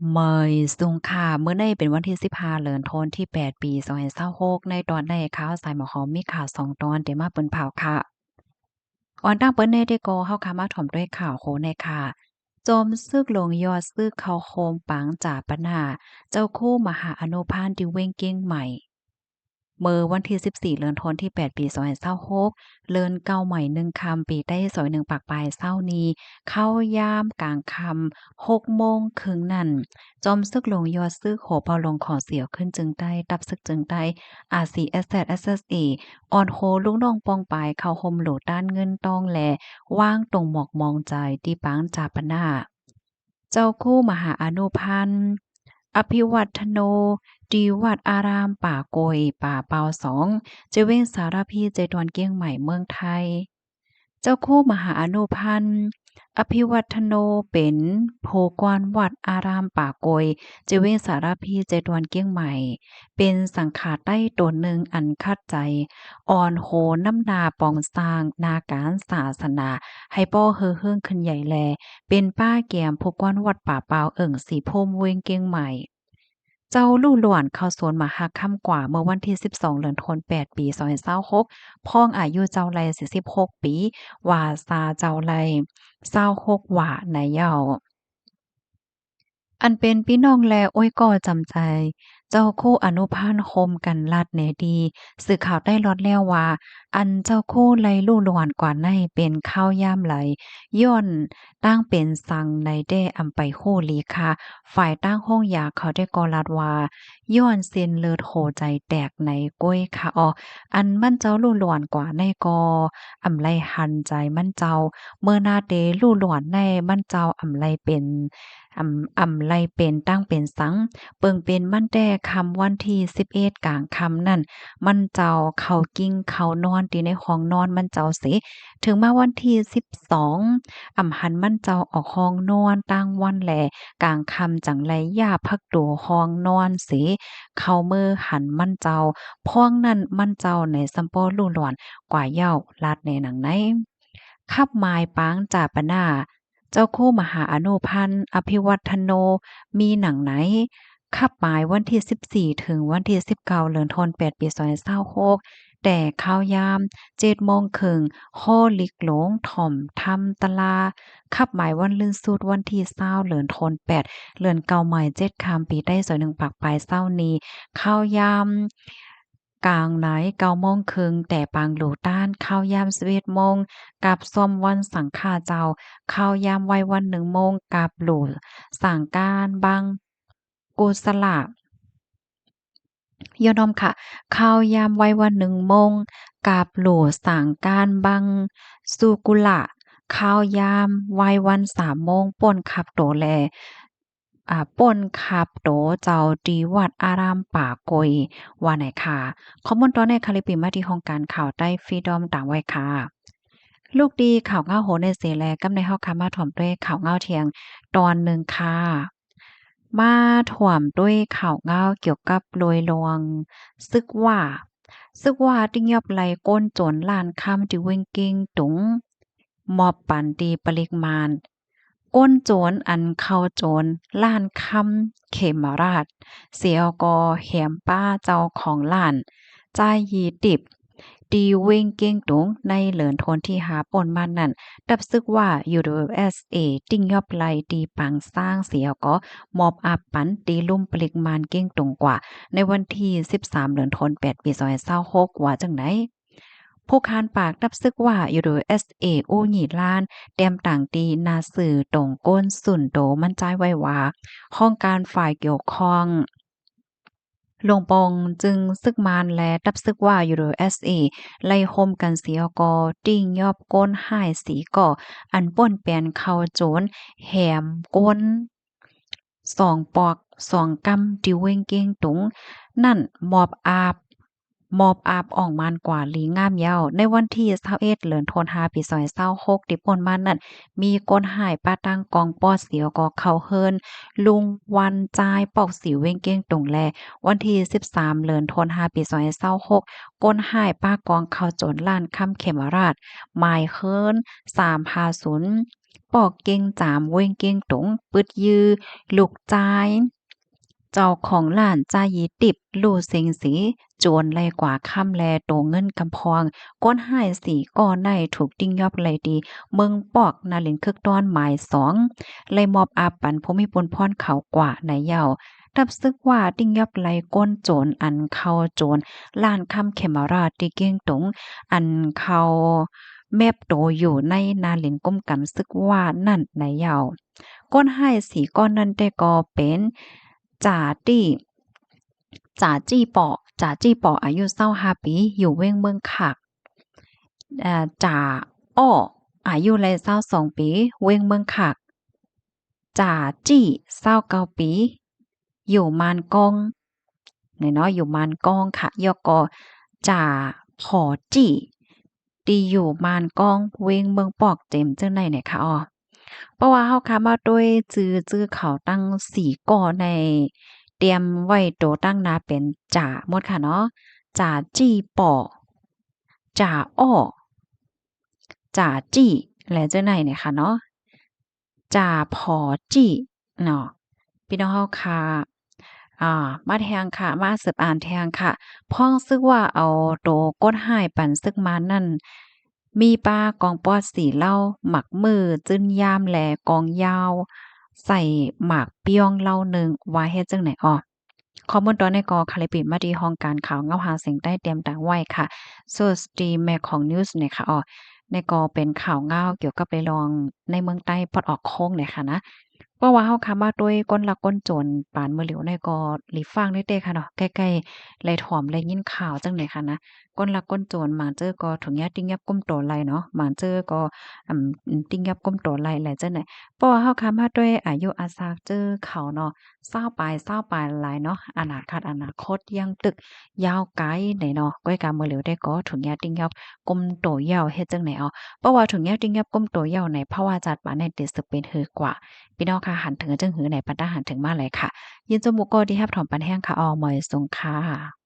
เมยสุงค่ะมื้อในเป็นวันที่15เดือนธันวาคมที่8ปี2026ในตอนในข่าวสายหมอหอมมีข่าว2ตอนเดี๋ยวมาเปิ้นเผาค่ะก่อนตั้งเปิ้นแน่ได้ก็เฮาค่ะมาถ่อมด้วยข่าวโหในค่ะจมซึกลงยอดซึกเข้าโคมปังจ่าปะหน้าเจ้าคู่มหาอนุพานดิเว้งเก้งใหม่ เมื่อวันที่14เดือนธันวาคมที่8ปี2026เลินเก้าใหม่1ค่ำปีใต้ซอย1ปากปลายเช้านี้เข้ายามกลางค่ำ6โมงครึ่งนั่นจอมซึกลงยอดซึกโหเปาลงขอเสียวขึ้นจึงได้ตับซึกจึงได้ RCSZ SSA ออนโฮลูกน้องปองปายเข้าห่มโหลด้านเงินต้องแลว่างตรงหมอกมองใจที่ปางจาปนา เจ้าคู่มหาอานุพันธ์อภิวัฒโนดีวัดอารามป่าโกยป่าเปาสองเจเว้งสารพีเจดวนเกียงใหม่เมืองไทย เจ้าคู่มหาอานุพันธ์อภิวัฒโนเป็นโพกวนวัดอารามป่าโกยเจเว้งสารพีเจดวนเกียงใหม่ เป็นสังขารใต้ตนหนึ่งอันคัดใจอ่อนโหน้ำนาปองสร้างนาการศาสนาให้ป้อเฮอเฮิงขึ้นใหญ่แล เป็นป้าแก้มผู้กวนวัดป่าเปาเอิ้งสีพรมเวงเกียงใหม่ เจ้าลู่หลวนเข้าสวนมหาค่ำกว่าเมื่อวันที่12เดือนธันวาคม8ปี2026พ้องอายุเจ้าไร่46ปีว่าซาเจ้าไร่26หว่าในเย้า อันเป็นพี่น้องแลโอ้ยก่อจำใจเจ้าคู่อนุพันธ์คมกันลัดแหน่ดีสื่อข่าวได้ลอดแล้วว่าอันเจ้าคู่ไลลู่หลวนกว่าในเป็นข้าวยามไหลย้อนตั้งเป็นสังในแด้อำไปโ้ลีค่ะฝ่ายตั้งห้องยาเขาได้ก่อลัดว่าย้อนเส้นเลือดโหใจแตกในก้อยค่ะอันมั่นเจ้าลู่หลวนกว่าในกออำไลหันใจมั่นเจ้าเมื่อนาเดลู่หลวนในมั่นเจ้าอำไลเป็นไลเป็นตั้งเป็นสังเปิงเป็นมั่นแต้คำวันที่11กลางค่ำนั่นมันเจ้าเข้ากิ้งเข้านอนตีในห้องนอนมันเจ้าเสถึงมาวันที่12หันมันเจ้าออกห้องนอนตั้งวันแลกลางค่ำจังไลย่าพักตัวห้องนอนเสเข้ามือหันมันเจ้าพ้องนั้นมันเจ้าในซัมปอลู่หลวนกว่าเหย้าลาดในหนังในคับหมายปางจาปนา เจ้าคู่มหาอนุพันธ์อภิวัฒโนมีหนังไหนคับหมายวันที่14ถึงวันที่19เดือนธันวาคม8ปี2026แต่ข้าวยาม7โมงครึ่งฮ้อลิกหลงถ่อมทำตะลาคับหมายวันลื่นสุดวันที่20เดือนธันวาคม8เดือนเก่าใหม่7ค่ำปีใต้ซอย1ปากปลายเช้านี้ข้าวยามกลางไหน9โมงครึ่งแต่ปางหลูต้านข้าวยาม11โมงกับซ่อมวันสังฆาเจ้า ข้าวยามวัยวัน1โมงกาบหลู่สั่งการบังกุศลยอดอมค่ะข้าวยามวัยวัน1โมงกาบหลู่สั่งการบังสุกุละข้าวยามวัยวัน3โมงป่นขับโตแลป่นขับโตเจ้าดีวัดอารามป่าโกยว่าไหนค่ะข้อมูลตอนในคาลิปปิมาที่ห้องการข่าวใต้ฟรีดอมต่างไว้ค่ะ ลูกดีข่าวเงาโหนในเสแลกำในเฮาค่ะมาถ่อมด้วยข่าวเงาเที่ยงตอนหนึ่งค่ะมาถ่วมด้วยข่าวเงาเกี่ยวกับโดยรวงซึกว่าติ้งยอบไหลก้นโจรล้านค่ำที่เว้งเก่งตุงมอบปันตีปริมาณก้นโจรอันเข้าโจรล้านค่ำเขมราชเสียกอแหมป้าเจ้าของล้านจ่ายยีติบ ตีเว้งเก้งตุงในเหลินโทนที่หาปนมานั่นดับซึกว่า USA ติ้งยอบไลตีปังสร้างเสียก็มอบอาปันตีลุ่มปริมาณเก้งตุงกว่าในวันที่13เดือนธันวาคม8ปี2026ว่าจังไหนผู้ค้านปากดับซึกว่า USA อู้หยีล้านแต้มต่างตีนาสื่อตรงก้นสุนโตมั่นใจไว้ว่าห้องการฝ่ายเกี่ยวข้องหลวงปองจึงซึกมานและดับซึกว่า USA ไล่โฮมกันเสียกอติ้งยอบก้นหายสีก่ออันป่นแปนเข้าโจรแหมก้นสองปอกสองกำติวเวงเก้งตุงนั่นมอบอาบอ่องมานกว่าลีงามเย้าในวันที่21เดือนธันวาคมปี2026ที่ป่นมานั่นมีคนหายป้าตั้งกองปอเสียวก็เข้าเฮิรนลุงวันจ่ายปอกสิวเว้งเก้งตงแลวันที่13เดือนธันวาคมปี2026ก้นหายป้ากองเข้าโจรล้านค่ำเขมราชหมายเฮิรน350 ปอกเก่งจามเว้งเก่งตงปึดยือลูกจายเจ้าของร้านจายีติบลู่เซ็งสีโจรไล่กว่าค่ำแลโตเงินกำพองก้นหายสีก่อในถูกติ้งยอบไหลดีเมืองปอกนาลินคึกตอนหมายสองไล่มอบอาปันภูมิพลพรเขากว่าในเยาทับซึกว่าติ้งยอบไหลก้นโจรอันเข้าโจรล้านคำเขมราชติเก้งตงอันเขาแมบโตอยู่ในนาลินก้มกำซึกว่านั่นในเยาก้นให้สีก้อนนั้นแต่ก็เป็นจ่าตี้จ่าจี้ปอจ่าจี้ปออายุ25ปีอยู่เว้งเมืองคักจ่าอ้ออายุเลย22ปีเว้งเมืองคักจ่าจี้29ปีอยู่มานกองเนาะอยู่มานกองค่ะยกจ่าผอจี้ตีอยู่มานกองเว้งเมืองปอกเต็มจังได๋เนี่ยค่ะอ้อ เพราะว่าเฮาค่ะมาด้วยจื้อเขาตั้ง4ก่อในเตรียมไว้โตตั้งหน้าเป็นจ่าหมดค่ะเนาะจ่าจี้ป่อจ่าอ้อจ่าจี้และจังไหนเนี่ยค่ะเนาะจ่าผอจี้เนาะพี่น้องเฮาค่ะมาแทงค่ะมาสืบอ่านแทงค่ะพ้องซึกว่าเอาโตกดให้ปันซึกมานั่นมีป้ากองปอดสีเหล้าหมักมือจึ้นยามแลกองยาวใส่หมากเปี้ยงเหล้าหนึ่งว่าเฮ็ดจังไหนอ้อข้อมูลตอนในกอคาลิปิดมาดีห้องการข่าวเงาหาเสียงใต้เตรียมดังไว้ค่ะส่วนสตรีมแม่ของนิวส์เนี่ยค่ะอ้อในกอเป็นข่าวเงาเกี่ยวกับไปลองในเมืองใต้ปลดออกโค้งเนี่ยค่ะนะ เพราะว่าเฮาค้ามาด้วยก้นลักก้นโจรปานมื้อเหลียวในก็หลีฟังได้เด้ค่ะเนาะใกล้ๆไลถ่อมไลยินข่าวจังได๋ค่ะนะก้นลักก้นโจรหมางเจอก็ถุงยาติ้งยับก้มโตไหลเนาะหมางเจอก็ติ้งยับก้มโตไหลแหละจังได๋เพราะว่าเฮาค้ามาด้วยอายุอาสากเจอเขาเนาะ20ปลายหลายเนาะอนาคตยังตึกยาวไกลไหนเนาะก้อยกามื้อเหลียวได้ก็ถุงยาติ้งยับก้มโตยาวเฮ็ดจังไหนอ้อเพราะว่าถุงยาติ้งยับก้มโตยาวในภาวะจัดปานในติสึเป็นหือกว่า พี่น้องค่ะหันถึงจึงหือไหนปันตาหันถึงมาเลยค่ะยินจมูกก็ที่แฮบถอมปันแห้งค่ะออมอยสงค่ะ